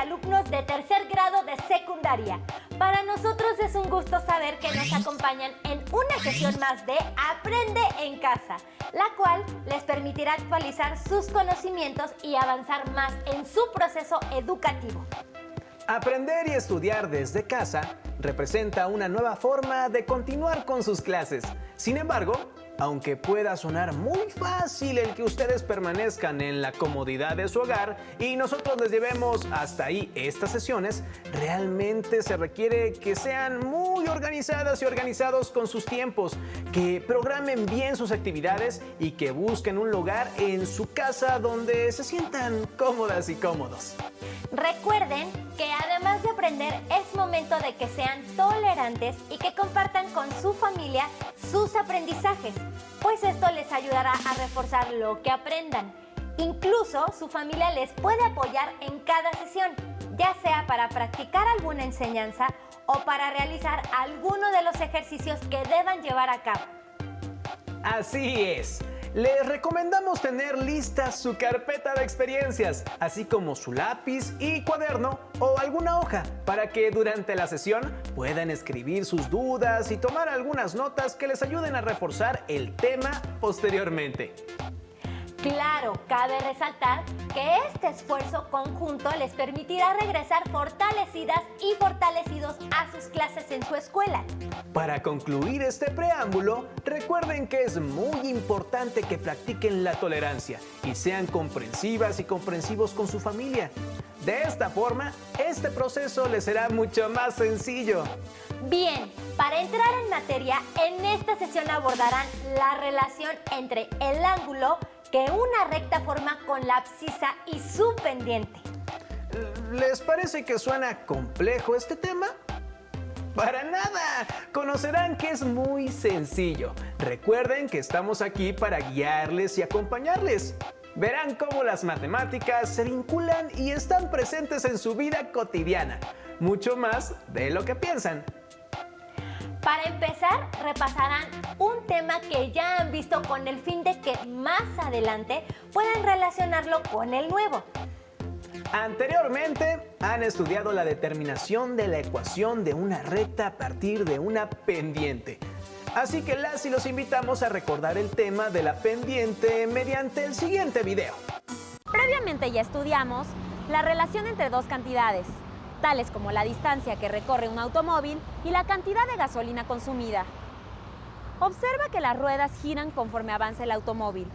alumnos de tercer grado de secundaria. Para nosotros es un gusto saber que nos acompañan en una sesión más de Aprende en Casa, la cual les permitirá actualizar sus conocimientos y avanzar más en su proceso educativo. Aprender y estudiar desde casa representa una nueva forma de continuar con sus clases. Sin embargo, aunque pueda sonar muy fácil el que ustedes permanezcan en la comodidad de su hogar y nosotros les llevemos hasta ahí estas sesiones, realmente se requiere que sean muy organizadas y organizados con sus tiempos, que programen bien sus actividades y que busquen un lugar en su casa donde se sientan cómodas y cómodos. Recuerden que además de aprender es momento de que sean tolerantes y que compartan con su familia sus aprendizajes, pues esto les ayudará a reforzar lo que aprendan. Incluso su familia les puede apoyar en cada sesión, ya sea para practicar alguna enseñanza o para realizar alguno de los ejercicios que deban llevar a cabo. Así es. Les recomendamos tener lista su carpeta de experiencias, así como su lápiz y cuaderno o alguna hoja, para que durante la sesión puedan escribir sus dudas y tomar algunas notas que les ayuden a reforzar el tema posteriormente. Claro, cabe resaltar que este esfuerzo conjunto les permitirá regresar fortalecidas y fortalecidos a sus clases en su escuela. Para concluir este preámbulo, recuerden que es muy importante que practiquen la tolerancia y sean comprensivas y comprensivos con su familia. De esta forma, este proceso les será mucho más sencillo. Bien, para entrar en materia, en esta sesión abordarán la relación entre el ángulo que una recta forma con la abscisa y su pendiente. ¿Les parece que suena complejo este tema? ¡Para nada! Conocerán que es muy sencillo. Recuerden que estamos aquí para guiarles y acompañarles. Verán cómo las matemáticas se vinculan y están presentes en su vida cotidiana, mucho más de lo que piensan. Para empezar, repasarán un tema que ya han visto con el fin de que más adelante puedan relacionarlo con el nuevo. Anteriormente han estudiado la determinación de la ecuación de una recta a partir de una pendiente. Así que las y los invitamos a recordar el tema de la pendiente mediante el siguiente video. Previamente ya estudiamos la relación entre dos cantidades, tales como la distancia que recorre un automóvil y la cantidad de gasolina consumida. Observa que las ruedas giran conforme avanza el automóvil.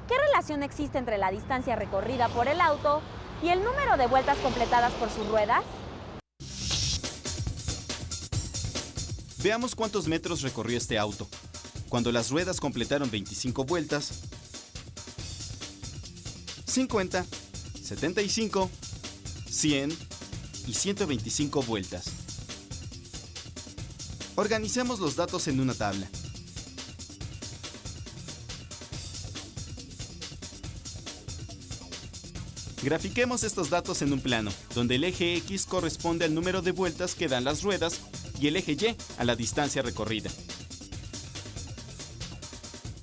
¿Qué relación existe entre la distancia recorrida por el auto y el número de vueltas completadas por sus ruedas? Veamos cuántos metros recorrió este auto. Cuando las ruedas completaron 25 vueltas, 50, 75, 100 y 125 vueltas. Organicemos los datos en una tabla. Grafiquemos estos datos en un plano, donde el eje X corresponde al número de vueltas que dan las ruedas y el eje Y a la distancia recorrida.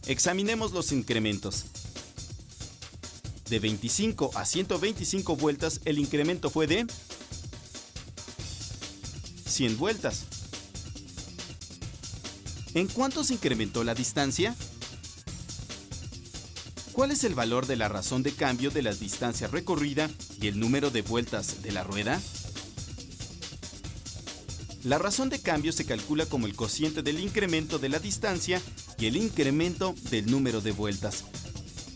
Examinemos los incrementos. De 25 a 125 vueltas, el incremento fue de 100 vueltas. ¿En cuánto se incrementó la distancia? ¿Cuál es el valor de la razón de cambio de la distancia recorrida y el número de vueltas de la rueda? La razón de cambio se calcula como el cociente del incremento de la distancia y el incremento del número de vueltas.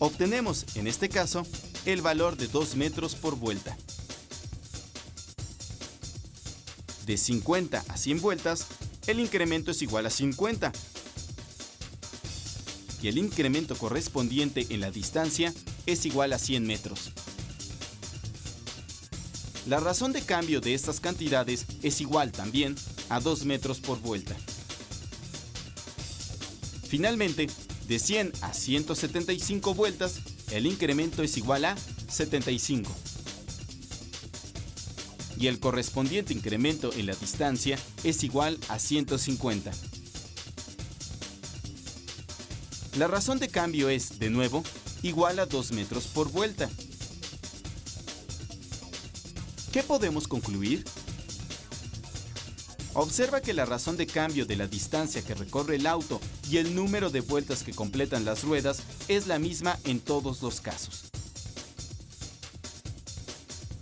Obtenemos, en este caso, el valor de 2 metros por vuelta. De 50 a 100 vueltas, el incremento es igual a 50. Y el incremento correspondiente en la distancia es igual a 100 metros. La razón de cambio de estas cantidades es igual también a 2 metros por vuelta. Finalmente, de 100 a 175 vueltas, el incremento es igual a 75. Y el correspondiente incremento en la distancia es igual a 150. La razón de cambio es, de nuevo, igual a 2 metros por vuelta. ¿Qué podemos concluir? Observa que la razón de cambio de la distancia que recorre el auto y el número de vueltas que completan las ruedas es la misma en todos los casos.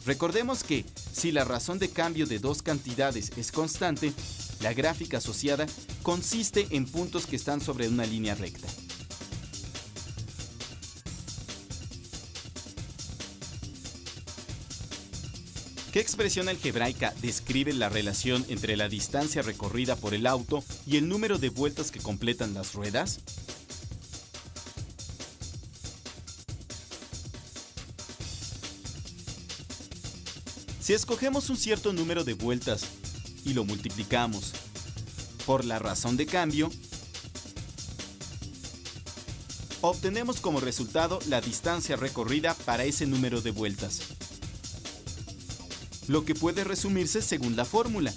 Recordemos que, si la razón de cambio de dos cantidades es constante, la gráfica asociada consiste en puntos que están sobre una línea recta. ¿Qué expresión algebraica describe la relación entre la distancia recorrida por el auto y el número de vueltas que completan las ruedas? Si escogemos un cierto número de vueltas y lo multiplicamos por la razón de cambio, obtenemos como resultado la distancia recorrida para ese número de vueltas, lo que puede resumirse según la fórmula.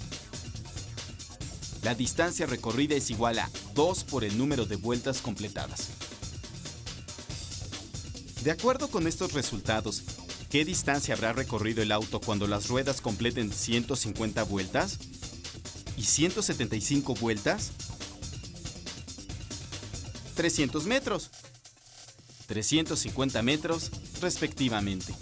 La distancia recorrida es igual a 2 por el número de vueltas completadas. De acuerdo con estos resultados, ¿qué distancia habrá recorrido el auto cuando las ruedas completen 150 vueltas? ¿Y 175 vueltas? 300 metros. 350 metros, respectivamente.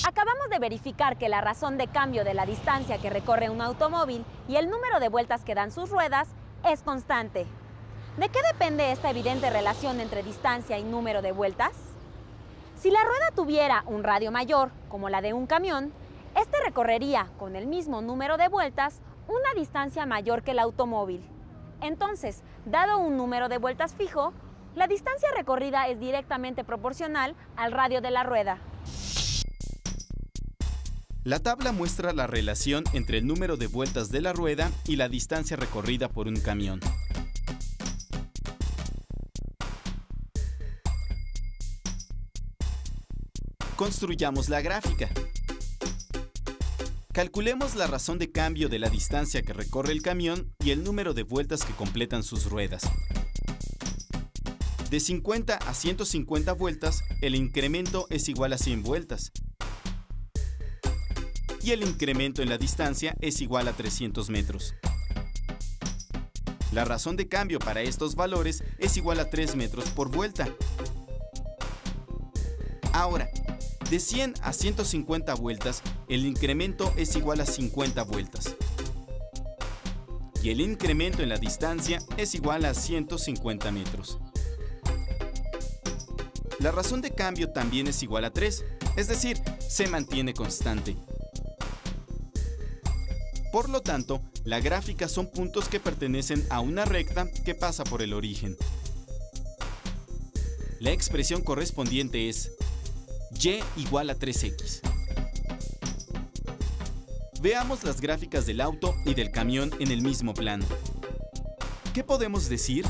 Acabamos de verificar que la razón de cambio de la distancia que recorre un automóvil y el número de vueltas que dan sus ruedas es constante. ¿De qué depende esta evidente relación entre distancia y número de vueltas? Si la rueda tuviera un radio mayor, como la de un camión, este recorrería con el mismo número de vueltas una distancia mayor que el automóvil. Entonces, dado un número de vueltas fijo, la distancia recorrida es directamente proporcional al radio de la rueda. La tabla muestra la relación entre el número de vueltas de la rueda y la distancia recorrida por un camión. Construyamos la gráfica. Calculemos la razón de cambio de la distancia que recorre el camión y el número de vueltas que completan sus ruedas. De 50 a 150 vueltas, el incremento es igual a 100 vueltas. Y el incremento en la distancia es igual a 300 metros. La razón de cambio para estos valores es igual a 3 metros por vuelta. Ahora, de 100 a 150 vueltas, el incremento es igual a 50 vueltas. Y el incremento en la distancia es igual a 150 metros. La razón de cambio también es igual a 3, es decir, se mantiene constante. Por lo tanto, la gráfica son puntos que pertenecen a una recta que pasa por el origen. La expresión correspondiente es y igual a 3x. Veamos las gráficas del auto y del camión en el mismo plano. ¿Qué podemos decir?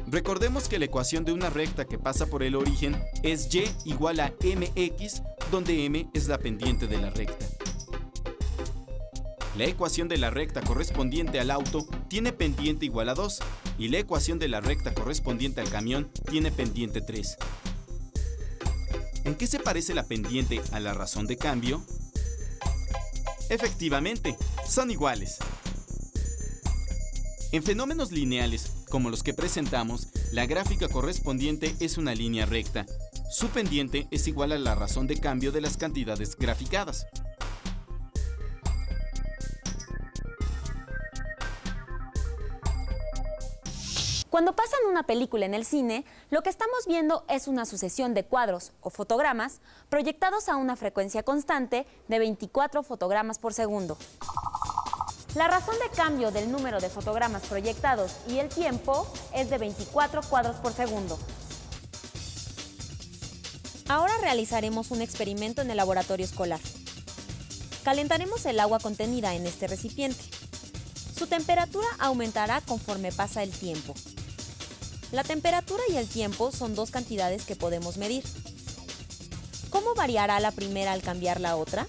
Recordemos que la ecuación de una recta que pasa por el origen es y igual a mx, donde m es la pendiente de la recta. La ecuación de la recta correspondiente al auto tiene pendiente igual a 2 y la ecuación de la recta correspondiente al camión tiene pendiente 3. ¿En qué se parece la pendiente a la razón de cambio? Efectivamente, son iguales. En fenómenos lineales, como los que presentamos, la gráfica correspondiente es una línea recta. Su pendiente es igual a la razón de cambio de las cantidades graficadas. Cuando pasan una película en el cine, lo que estamos viendo es una sucesión de cuadros o fotogramas proyectados a una frecuencia constante de 24 fotogramas por segundo. La razón de cambio del número de fotogramas proyectados y el tiempo es de 24 cuadros por segundo. Ahora realizaremos un experimento en el laboratorio escolar. Calentaremos el agua contenida en este recipiente. Su temperatura aumentará conforme pasa el tiempo. La temperatura y el tiempo son dos cantidades que podemos medir. ¿Cómo variará la primera al cambiar la otra?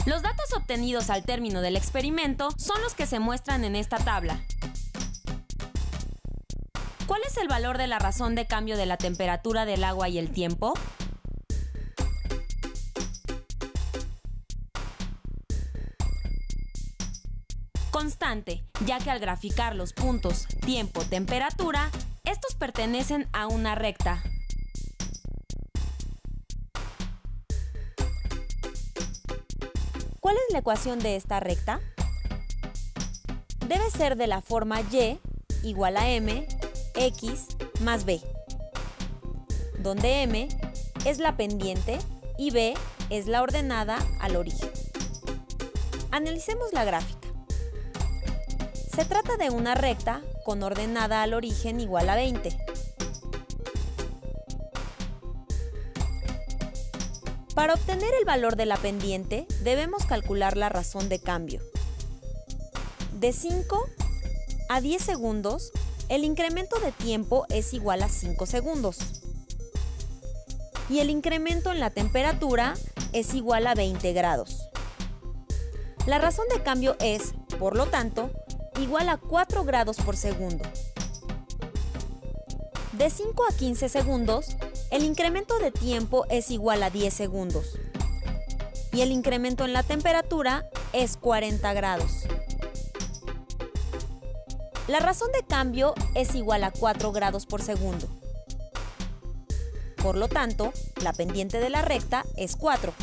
Los datos obtenidos obtenidos al término del experimento son los que se muestran en esta tabla. ¿Cuál es el valor de la razón de cambio de la temperatura del agua y el tiempo? Constante, ya que al graficar los puntos tiempo, temperatura, estos pertenecen a una recta. ¿Cuál es la ecuación de esta recta? Debe ser de la forma y igual a m x más b, donde m es la pendiente y b es la ordenada al origen. Analicemos la gráfica. Se trata de una recta con ordenada al origen igual a 20. Para obtener el valor de la pendiente, debemos calcular la razón de cambio. De 5 a 10 segundos, el incremento de tiempo es igual a 5 segundos. Y el incremento en la temperatura es igual a 20 grados. La razón de cambio es, por lo tanto, igual a 4 grados por segundo. De 5 a 15 segundos, el incremento de tiempo es igual a 10 segundos. Y el incremento en la temperatura es 40 grados. La razón de cambio es igual a 4 grados por segundo. Por lo tanto, la pendiente de la recta es 4.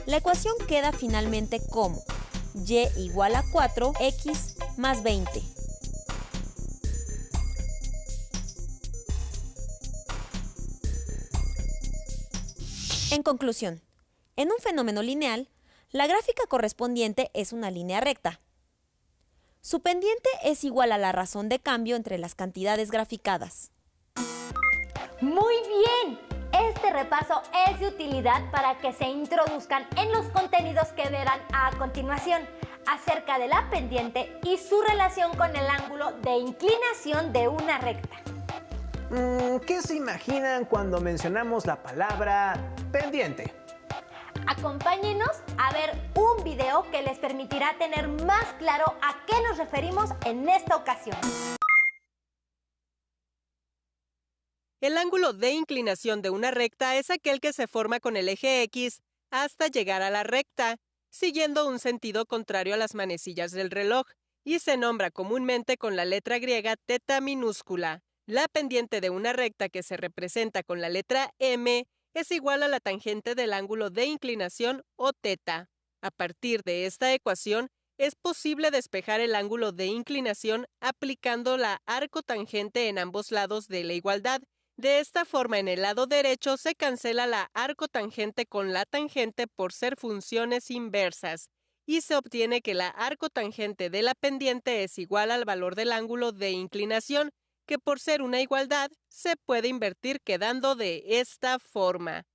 La ecuación queda finalmente como y igual a 4x más 20. En conclusión, en un fenómeno lineal, la gráfica correspondiente es una línea recta. Su pendiente es igual a la razón de cambio entre las cantidades graficadas. ¡Muy bien! Este repaso es de utilidad para que se introduzcan en los contenidos que verán a continuación acerca de la pendiente y su relación con el ángulo de inclinación de una recta. ¿Qué se imaginan cuando mencionamos la palabra pendiente? Acompáñenos a ver un video que les permitirá tener más claro a qué nos referimos en esta ocasión. El ángulo de inclinación de una recta es aquel que se forma con el eje X hasta llegar a la recta, siguiendo un sentido contrario a las manecillas del reloj, y se nombra comúnmente con la letra griega θ minúscula. La pendiente de una recta que se representa con la letra m es igual a la tangente del ángulo de inclinación o θ. A partir de esta ecuación, es posible despejar el ángulo de inclinación aplicando la arcotangente en ambos lados de la igualdad. De esta forma, en el lado derecho se cancela la arcotangente con la tangente por ser funciones inversas, y se obtiene que la arcotangente de la pendiente es igual al valor del ángulo de inclinación, que por ser una igualdad se puede invertir quedando de esta forma.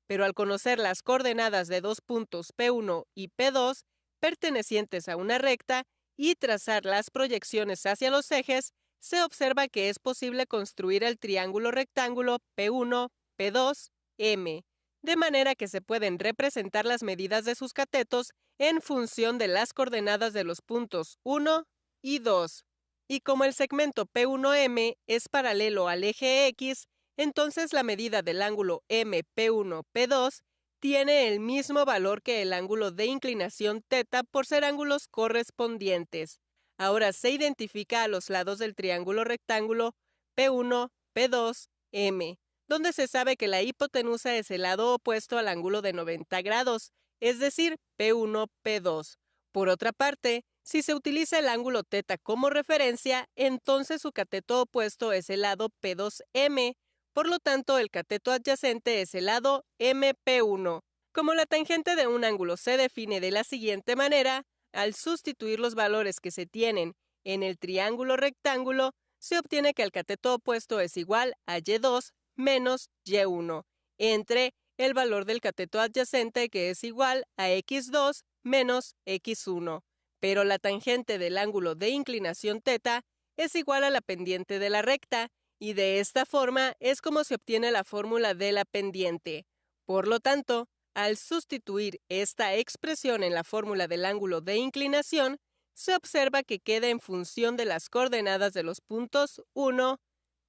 Pero al conocer las coordenadas de dos puntos P1 y P2, pertenecientes a una recta, y trazar las proyecciones hacia los ejes, se observa que es posible construir el triángulo rectángulo P1, P2, M, de manera que se pueden representar las medidas de sus catetos en función de las coordenadas de los puntos 1 y 2. Y como el segmento P1M es paralelo al eje X, entonces la medida del ángulo MP1-P2 tiene el mismo valor que el ángulo de inclinación θ por ser ángulos correspondientes. Ahora se identifica a los lados del triángulo rectángulo P1, P2, M, donde se sabe que la hipotenusa es el lado opuesto al ángulo de 90 grados, es decir, P1, P2. Por otra parte, si se utiliza el ángulo θ como referencia, entonces su cateto opuesto es el lado P2M, por lo tanto el cateto adyacente es el lado MP1. Como la tangente de un ángulo se define de la siguiente manera, al sustituir los valores que se tienen en el triángulo rectángulo, se obtiene que el cateto opuesto es igual a Y2 menos Y1, entre el valor del cateto adyacente que es igual a X2 menos X1. Pero la tangente del ángulo de inclinación θ es igual a la pendiente de la recta, y de esta forma es como se obtiene la fórmula de la pendiente. Por lo tanto, Al sustituir esta expresión en la fórmula del ángulo de inclinación, se observa que queda en función de las coordenadas de los puntos 1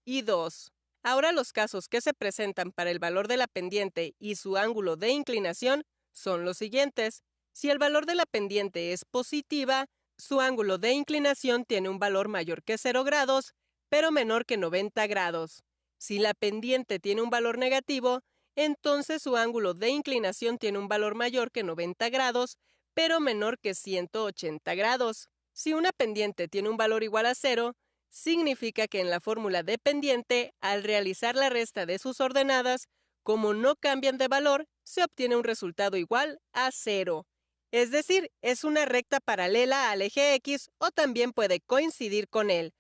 y 2. Ahora los casos que se presentan para el valor de la pendiente y su ángulo de inclinación son los siguientes. Si el valor de la pendiente es positiva, su ángulo de inclinación tiene un valor mayor que 0 grados, pero menor que 90 grados. Si la pendiente tiene un valor negativo, entonces su ángulo de inclinación tiene un valor mayor que 90 grados, pero menor que 180 grados. Si una pendiente tiene un valor igual a 0, significa que en la fórmula de pendiente, al realizar la resta de sus ordenadas, como no cambian de valor, se obtiene un resultado igual a 0. Es decir, es una recta paralela al eje X o también puede coincidir con él.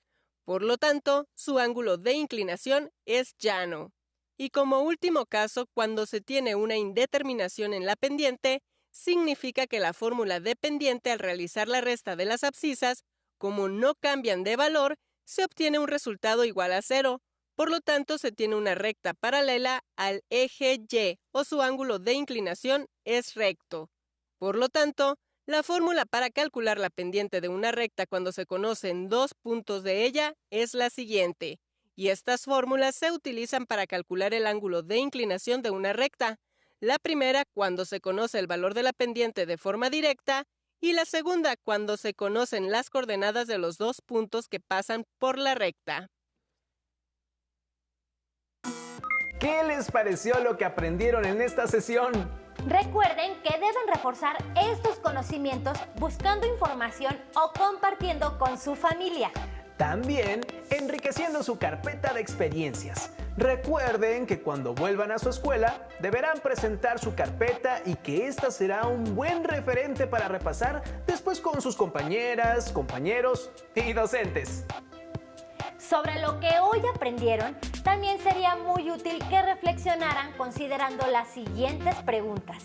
Por lo tanto, su ángulo de inclinación es llano. Y como último caso, cuando se tiene una indeterminación en la pendiente, significa que la fórmula de pendiente al realizar la resta de las abscisas, como no cambian de valor, se obtiene un resultado igual a 0. Por lo tanto, se tiene una recta paralela al eje Y o su ángulo de inclinación es recto. Por lo tanto, la fórmula para calcular la pendiente de una recta cuando se conocen dos puntos de ella es la siguiente. Y estas fórmulas se utilizan para calcular el ángulo de inclinación de una recta. La primera cuando se conoce el valor de la pendiente de forma directa y la segunda cuando se conocen las coordenadas de los dos puntos que pasan por la recta. ¿Qué les pareció lo que aprendieron en esta sesión? Recuerden que deben reforzar estos conocimientos buscando información o compartiendo con su familia. También enriqueciendo su carpeta de experiencias. Recuerden que cuando vuelvan a su escuela deberán presentar su carpeta y que esta será un buen referente para repasar después con sus compañeras, compañeros y docentes. Sobre lo que hoy aprendieron, también sería muy útil que reflexionaran considerando las siguientes preguntas.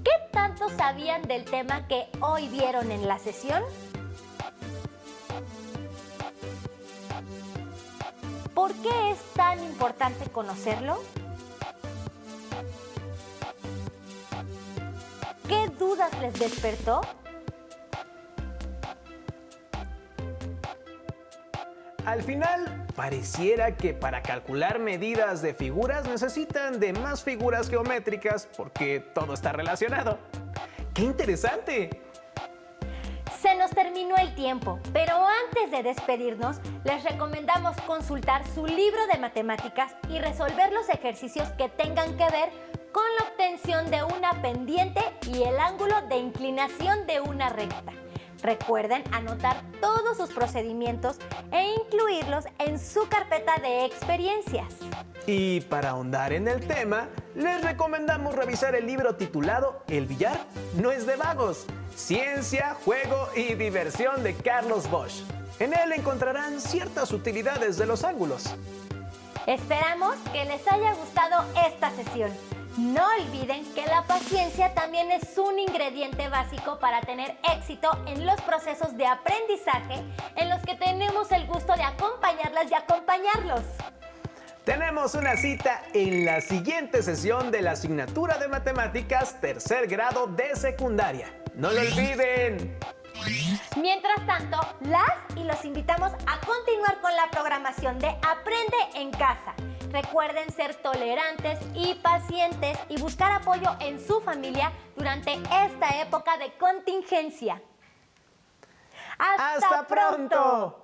¿Qué tanto sabían del tema que hoy vieron en la sesión? ¿Por qué es tan importante conocerlo? ¿Qué dudas les despertó? Al final, pareciera que para calcular medidas de figuras necesitan de más figuras geométricas porque todo está relacionado. ¡Qué interesante! Se nos terminó el tiempo, pero antes de despedirnos, les recomendamos consultar su libro de matemáticas y resolver los ejercicios que tengan que ver con la obtención de una pendiente y el ángulo de inclinación de una recta. Recuerden anotar todos sus procedimientos e incluirlos en su carpeta de experiencias. Y para ahondar en el tema, les recomendamos revisar el libro titulado El billar no es de vagos, ciencia, juego y diversión de Carlos Bosch. En él encontrarán ciertas utilidades de los ángulos. Esperamos que les haya gustado esta sesión. No olviden que la paciencia también es un ingrediente básico para tener éxito en los procesos de aprendizaje en los que tenemos el gusto de acompañarlas y acompañarlos. Tenemos una cita en la siguiente sesión de la asignatura de Matemáticas tercer grado de secundaria. ¡No lo olviden! Mientras tanto, las y los invitamos a continuar con la programación de Aprende en Casa. Recuerden ser tolerantes y pacientes y buscar apoyo en su familia durante esta época de contingencia. ¡Hasta pronto!